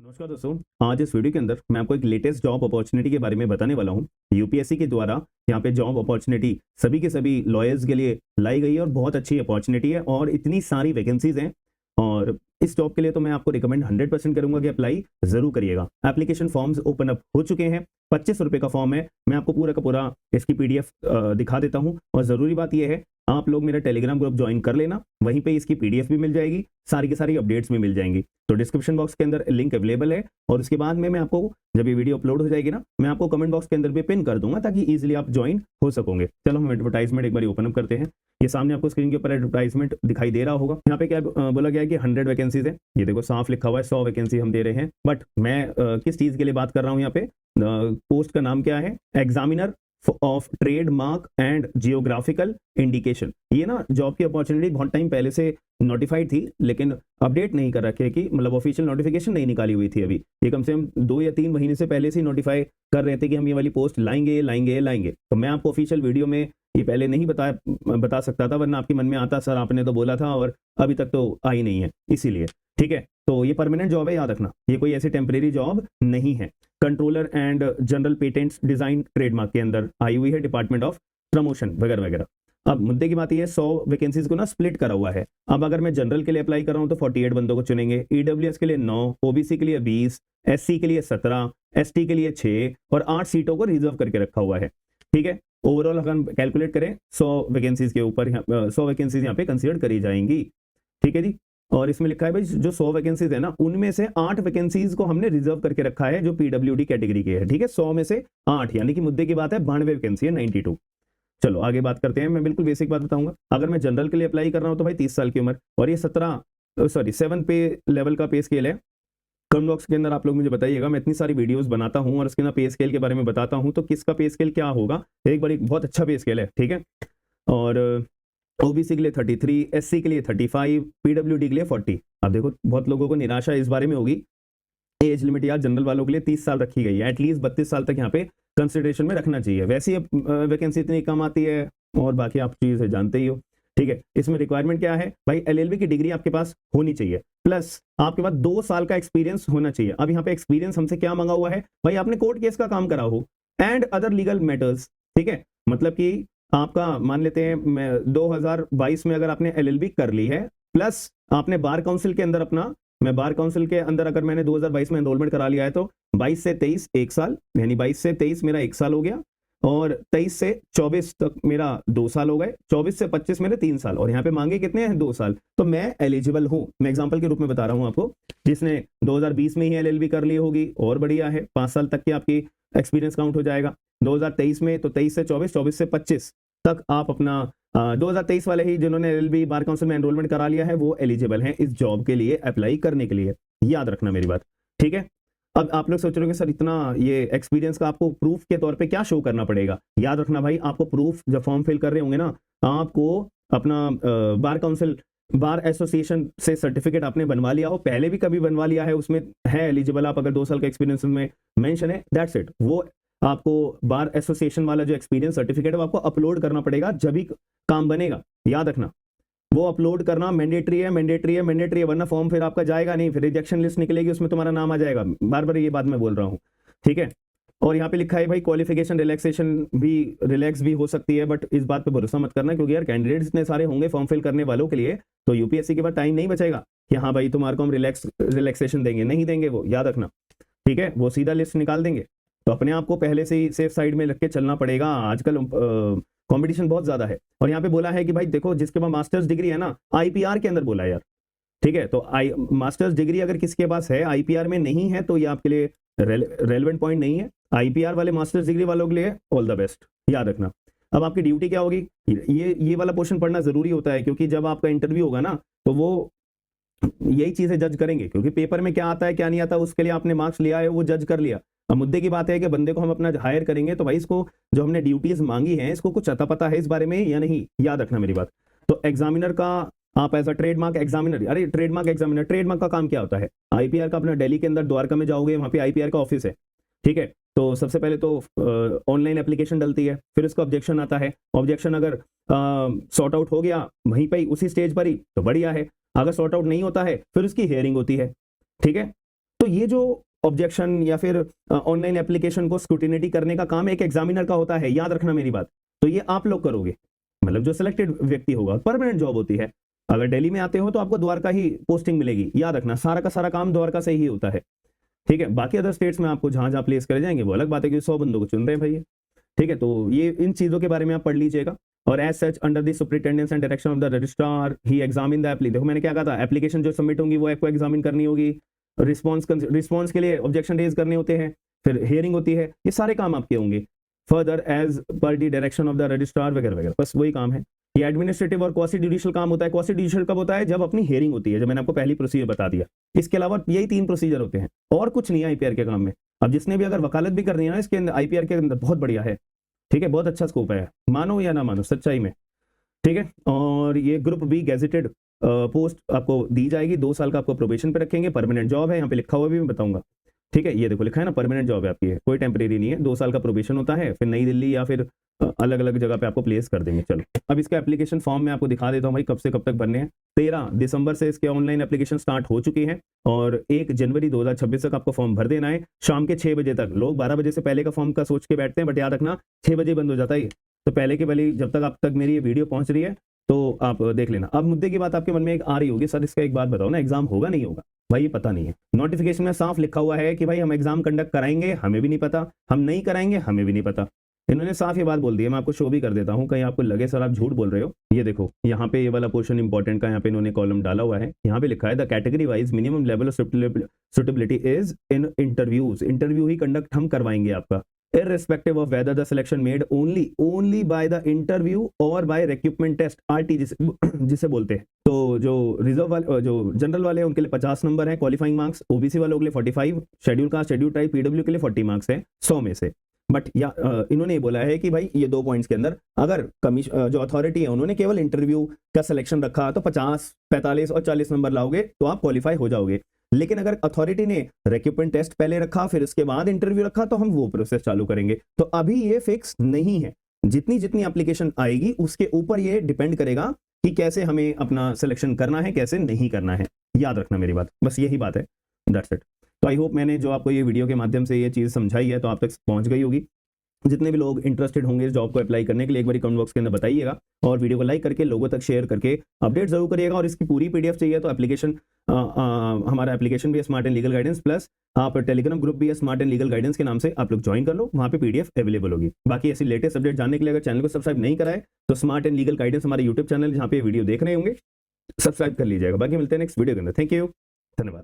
नमस्कार दोस्तों। आज इस वीडियो के अंदर मैं आपको एक लेटेस्ट जॉब अपॉर्चुनिटी के बारे में बताने वाला हूं। यूपीएससी के द्वारा यहाँ पे जॉब अपॉर्चुनिटी सभी के सभी लॉयर्स के लिए लाई गई है और बहुत अच्छी अपॉर्चुनिटी है और इतनी सारी वैकेंसीज हैं। और इस जॉब के लिए तो मैं आपको रिकमेंड 100% करूंगा कि अप्लाई जरूर करिएगा। एप्लीकेशन फॉर्म्स ओपन अप हो चुके हैं। 25 रुपए का फॉर्म है। मैं आपको पूरा का पूरा इसकी पीडीएफ दिखा देता हूं। और जरूरी बात यह है, आप लोग मेरा टेलीग्राम ग्रुप ज्वाइन कर लेना। वहीं पे इसकी पीडीएफ भी मिल जाएगी, सारी की सारी अपडेट्स भी मिल जाएंगी। तो डिस्क्रिप्शन बॉक्स के अंदर लिंक अवेलेबल है और उसके बाद में मैं आपको, जब ये वीडियो अपलोड हो जाएगी ना, मैं आपको कमेंट बॉक्स के अंदर भी पिन कर दूंगा ताकि इजीली आप ज्वाइन हो सकोगे। चलो हम एडवर्टाइजमेंट एक बार ओपन अप करते हैं। ये सामने आपको स्क्रीन के ऊपर एडवर्टाइजमेंट दिखाई दे रहा होगा। यहाँ पे क्या बोला गया है कि 100 वैकेंसीज है। ये देखो साफ लिखा हुआ है 100 वैकेंसी हम दे रहे हैं। बट मैं किस चीज के लिए बात कर रहा हूँ यहाँ पे, पोस्ट का नाम क्या है, examiner of trademark and geographical indication. ये ना जॉब की अपॉर्चुनिटी बहुत टाइम पहले से नोटिफाइड थी, लेकिन अपडेट नहीं कर रखे कि मतलब ऑफिशियल नोटिफिकेशन नहीं निकाली हुई थी अभी। ये कम से कम 2 या 3 महीने से पहले से नोटिफाई कर रहे थे कि हम ये वाली पोस्ट लाएंगे लाएंगे लाएंगे। तो मैं आपको ऑफिशियल वीडियो में ये पहले नहीं बता सकता था, वरना आपके मन में आता सर आपने तो बोला था और अभी तक तो आई नहीं है, इसीलिए। ठीक है, तो ये परमानेंट जॉब है, याद रखना। ये कोई ऐसी टेम्परेरी जॉब नहीं है। Controller and general patents design trademark के अंदर आई हुई है, डिपार्टमेंट ऑफ प्रमोशन वगैरह वगैरह। अब मुद्दे की बात ये है, 100 वैकेंसीज को ना स्प्लिट करा हुआ है। अब अगर मैं जनरल के लिए अप्लाई कर रहा हूं तो 48 बंदों को चुनेंगे, ईडब्ल्यूएस के लिए 9, ओबीसी के लिए 20, एससी के लिए 17, एसटी के लिए 6 और 8 सीटों को रिजर्व करके रखा हुआ है। ठीक है, ओवरऑल अगर हम कैलकुलेट करें 100 वैकेंसीज के ऊपर 100 वैकेंसीज यहाँ पे कंसिडर करी जाएंगी। ठीक है जी। और इसमें लिखा है भाई जो 100 वैकेंसीज है ना, उनमें से 8 वैकेंसीज को हमने रिजर्व करके रखा है जो पीडब्ल्यूडी कैटेगरी के है। ठीक है, 100 में से 8, यानी कि मुद्दे की बात है 92 वैकेंसी है, 92। चलो आगे बात करते हैं। मैं बिल्कुल बेसिक बात बताऊंगा। अगर मैं जनरल के लिए अप्लाई कर रहा हूं तो भाई 30 साल की उम्र, और ये 7 पे लेवल का पे स्केल है। कमेंट बॉक्स के अंदर आप लोग मुझे बताइएगा। मैं इतनी सारी वीडियोस बनाता हूं और उसके अंदर पे स्केल के बारे में बताता हूं, तो किसका पे स्केल क्या होगा। एक बार एक बहुत अच्छा पे स्केल है। ठीक है, और ओबीसी के लिए 33, एससी के लिए 35, पीडब्ल्यूडी के लिए 40। अब देखो बहुत लोगों को निराशा इस बारे में होगी, एज लिमिट यार जनरल वालों के लिए 30 साल रखी गई है। एटलीस्ट 32 साल तक यहाँ पे कंसिडरेशन में रखना चाहिए। वैसे ही वैकेंसी इतनी कम आती है और बाकी आप चीजें जानते ही हो। ठीक है, इसमें रिक्वायरमेंट क्या है भाई, एलएलबी की डिग्री आपके पास होनी चाहिए, प्लस आपके पास 2 साल का एक्सपीरियंस होना चाहिए। अब यहाँ पे एक्सपीरियंस हमसे क्या मांगा हुआ है भाई, आपने कोर्ट केस का काम करा हो एंड अदर लीगल मैटर्स। ठीक है, मतलब कि आपका मान लेते हैं 2022 में अगर आपने एलएलबी कर ली है, प्लस आपने बार काउंसिल के अंदर मैं बार काउंसिल के अंदर अगर मैंने 2022 में एनरोलमेंट करा लिया है तो 22 से 23 1 साल, यानी 22 से 23 मेरा 1 साल हो गया, और 23 से 24 तक मेरा 2 साल हो गए, 24 से 25 मेरे 3 साल, और यहाँ पे मांगे कितने हैं 2 साल। तो मैं एलिजिबल हूं। मैं एग्जांपल के रूप में बता रहा हूं आपको, जिसने 2020 में ही एलएलबी कर ली होगी और बढ़िया है, 5 साल तक की आपकी एक्सपीरियंस काउंट हो जाएगा। 2023 में तो 23 से 24, 24 से 25 तक आप अपना 2023 वाले ही जिन्होंने एलएलबी बार काउंसिल में एनरोलमेंट करा लिया है वो एलिजिबल हैं इस जॉब के लिए अप्लाई करने के लिए। याद रखना मेरी बात। ठीक है, अब आप लोग सोच रहे होंगे सर इतना ये एक्सपीरियंस का आपको प्रूफ के तौर पे क्या शो करना पड़ेगा। याद रखना भाई, आपको प्रूफ जब फॉर्म फिल कर रहे होंगे ना, आपको अपना बार काउंसिल बार एसोसिएशन से सर्टिफिकेट आपने बनवा लिया हो, पहले भी कभी बनवा लिया है, उसमें है एलिजिबल आप, अगर 2 साल का एक्सपीरियंस में मेंशन है, दैट्स इट। वो आपको बार एसोसिएशन वाला जो एक्सपीरियंस सर्टिफिकेट है वो आपको अपलोड करना पड़ेगा, जब भी काम बनेगा। याद रखना, वो अपलोड करना मैंडेटरी है, मैंडेटरी है, मैंडेटरी है, वरना फॉर्म फिर आपका जाएगा नहीं, फिर रिजेक्शन लिस्ट निकलेगी, उसमें तुम्हारा नाम आ जाएगा। बार बार ये बात मैं बोल रहा हूँ। ठीक है, और यहाँ पे लिखा है भाई क्वालिफिकेशन रिलैक्सेशन भी रिलैक्स भी हो सकती है, बट इस बात पे भरोसा मत करना, क्योंकि यार कैंडिडेट्स इतने सारे होंगे फॉर्म फिल करने वालों के लिए, तो यूपीएससी के बाद टाइम नहीं बचेगा कि हाँ भाई तुम्हारे को हम रिलैक्सेशन देंगे, नहीं देंगे वो, याद रखना। ठीक है, वो सीधा लिस्ट निकाल देंगे। तो अपने आप को पहले से ही सेफ साइड में रख के चलना पड़ेगा। आजकल कंपटीशन बहुत ज्यादा है। और यहाँ पे बोला है कि भाई देखो जिसके पास मास्टर्स डिग्री है ना, आईपीआर के अंदर बोला है यार। ठीक है, तो मास्टर्स डिग्री अगर किसके पास है, आईपीआर में नहीं है, तो ये आपके लिए रेलेवेंट पॉइंट नहीं है। आईपीआर वाले मास्टर्स डिग्री वालों के लिए ऑल द बेस्ट, याद रखना। अब आपकी ड्यूटी क्या होगी, ये वाला पोर्शन पढ़ना जरूरी होता है, क्योंकि जब आपका इंटरव्यू होगा ना तो वो यही चीजें जज करेंगे, क्योंकि पेपर में क्या आता है क्या नहीं आता उसके लिए आपने मार्क्स लिया है, वो जज कर लिया। अब मुद्दे की बात है कि बंदे को हम अपना हायर करेंगे तो भाई इसको जो हमने ड्यूटीज मांगी हैं इसको कुछ अता पता है इस बारे में या नहीं, याद रखना मेरी बात। तो एग्जामिनर का आप एज अ ट्रेडमार्क एग्जामिनर, अरे ट्रेडमार्क एग्जामिनर, ट्रेडमार्क का काम क्या होता है, आईपीआर का अपना दिल्ली के अंदर द्वारका में जाओगे, वहां पे आईपीआर का ऑफिस है। ठीक है, तो सबसे पहले तो ऑनलाइन एप्लीकेशन डलती है, फिर उसका ऑब्जेक्शन आता है। ऑब्जेक्शन अगर सॉर्ट आउट हो गया वहीं पर उसी स्टेज पर ही तो बढ़िया है, अगर सॉर्ट आउट नहीं होता है फिर उसकी हियरिंग होती है। ठीक है, तो ये जो ऑब्जेक्शन या फिर ऑनलाइन एप्लीकेशन को स्क्रूटिनिटी करने का काम एक एग्जामिनर का होता है, याद रखना मेरी बात। तो ये आप लोग करोगे, मतलब जो सिलेक्टेड व्यक्ति होगा। परमानेंट जॉब होती है। अगर दिल्ली में आते हो तो आपको द्वारका ही पोस्टिंग मिलेगी, याद रखना, सारा का सारा काम द्वारका से ही होता है, ठीक है। बाकी अदर स्टेट्स में आपको जहां जहां प्लेस करे जाएंगे वो अलग बात है, कि 100 बंदों को चुन रहे हैं भैया, ठीक है। तो ये इन चीजों के बारे में आप पढ़ लीजिएगा। और as such under the superintendence and direction of the registrar he examine the application. देखो मैंने क्या कहा था, एप्लीकेशन जो सबमिट होंगी वो आपको एग्जामिन करनी होगी, रिस्पॉन्स के लिए ऑब्जेक्शन रेज करने होते हैं, फिर हियरिंग होती है, ये सारे काम आपके होंगे। Further as per the direction of the registrar वगैरह वगैरह, बस वही काम है। ये एडमिनिस्ट्रेटिव और क्वासी जुडिशियल काम होता है। क्वासी जुडिशियल कब होता है, जब अपनी हियरिंग होती है, जब मैंने आपको पहली प्रोसीजर बता दिया। इसके अलावा यही 3 प्रोसीजर होते हैं और कुछ नहीं है आईपीआर के काम में। अब जिसने भी अगर वकालत भी करनी है ना, इसके अंदर आईपीआर के अंदर बहुत बढ़िया है, ठीक है, बहुत अच्छा स्कोप है, मानो या ना मानो, सच्चाई में, ठीक है। और ये ग्रुप बी गैजेटेड पोस्ट आपको दी जाएगी, 2 साल का आपको प्रोबेशन पे रखेंगे, परमानेंट जॉब है, यहाँ पे लिखा हुआ भी मैं बताऊंगा, ठीक है। ये देखो लिखा है ना, परमानेंट जॉब है आपकी, है कोई टेम्परेरी नहीं है, 2 साल का प्रोबेशन होता है, फिर नई दिल्ली या फिर अलग अलग जगह पे आपको प्लेस कर देंगे। चलो अब इसका एप्लीकेशन फॉर्म मैं आपको दिखा देता हूँ भाई, कब से कब तक भरने हैं। 13 दिसंबर से इसके ऑनलाइन एप्लीकेशन स्टार्ट हो चुकी है और 1 जनवरी 2026 तक आपको फॉर्म भर देना है, शाम के 6 बजे तक। लोग 12 बजे से पहले का फॉर्म का सोच के बैठते हैं, बट याद रखना 6 बजे बंद हो जाता है। तो पहले के पहले, जब तक आप तक मेरी ये वीडियो पहुंच रही है तो आप देख लेना। अब मुद्दे की बात आपके मन में एक आ रही होगी, सर इसका एक बात बताओ ना, एग्जाम होगा नहीं होगा? भाई ये पता नहीं है, नोटिफिकेशन में साफ लिखा हुआ है कि भाई हम एग्जाम कंडक्ट कराएंगे, हमें भी नहीं पता, हम नहीं कराएंगे, हमें भी नहीं पता। इन्होंने साफ ये बात बोल दी है। मैं आपको शो भी कर देता हूं, कहीं आपको लगे सर आप झूठ बोल रहे हो। ये देखो यहाँ पे ये वाला पोर्शन इंपॉर्टेंट का यहाँ पे इन्होंने कॉलम डाला हुआ है, यहाँ पे लिखा है the category wise minimum level of suitability is in interviews. Interview he conduct हम करवाएंगे आपका, irrespective of whether the selection made only by the interview or by recruitment test RT जिसे बोलते हैं। तो जो रिजर्व वाले, जो जनरल वाले हैं उनके लिए 50 नंबर है क्वालिफाइंग मार्क्स, ओबीसी वालों के लिए 45, schedule caste schedule tribe PW के लिए 40 मार्क्स है 100 में से। बट इन्होंने बोला है कि भाई ये 2 पॉइंट्स के अंदर अगर जो अथॉरिटी है उन्होंने केवल इंटरव्यू का सिलेक्शन रखा तो 50, 45 और 40 नंबर लाओगे तो आप क्वालिफाई हो जाओगे। लेकिन अगर अथॉरिटी ने रिक्रूटमेंट टेस्ट पहले रखा फिर उसके बाद इंटरव्यू रखा तो हम वो प्रोसेस चालू करेंगे। तो अभी ये फिक्स नहीं है, जितनी जितनी एप्लीकेशन आएगी उसके ऊपर ये डिपेंड करेगा कि कैसे हमें अपना सिलेक्शन करना है, कैसे नहीं करना है। याद रखना मेरी बात, बस यही बात है, दैट्स इट। तो आई होप मैंने जो आपको ये वीडियो के माध्यम से ये चीज़ समझाई है तो आप तक पहुंच गई होगी। जितने भी लोग इंटरेस्टेड होंगे इस जॉब को अप्लाई करने के लिए, एक बार कमेंट बॉक्स के अंदर बताइएगा और वीडियो को लाइक करके लोगों तक शेयर करके अपडेट जरूर करिएगा। और इसकी पूरी पीडीएफ चाहिए तो एप्लीकेशन, हमारा एप्लीकेशन भी है smart and legal guidance, plus आप टेलीग्राम ग्रुप भी है स्मार्ट एंड लीगल गाइडेंस के नाम से, आप लोग ज्वाइन कर लो, वहाँ पे पीडीएफ अवेलेबल होगी। बाकी ऐसी लेटेस्ट अपडेट जानने के लिए अगर चैनल को सब्सक्राइब नहीं कराए तो स्मार्ट एंड लीगल गाइडेंस हमारे यूट्यूब चैनल जहाँ पे वीडियो देख रहे होंगे सब्सक्राइब कर लीजिएगा। बाकी मिलते हैं नेक्स्ट वीडियो के अंदर। थैंक यू, धन्यवाद।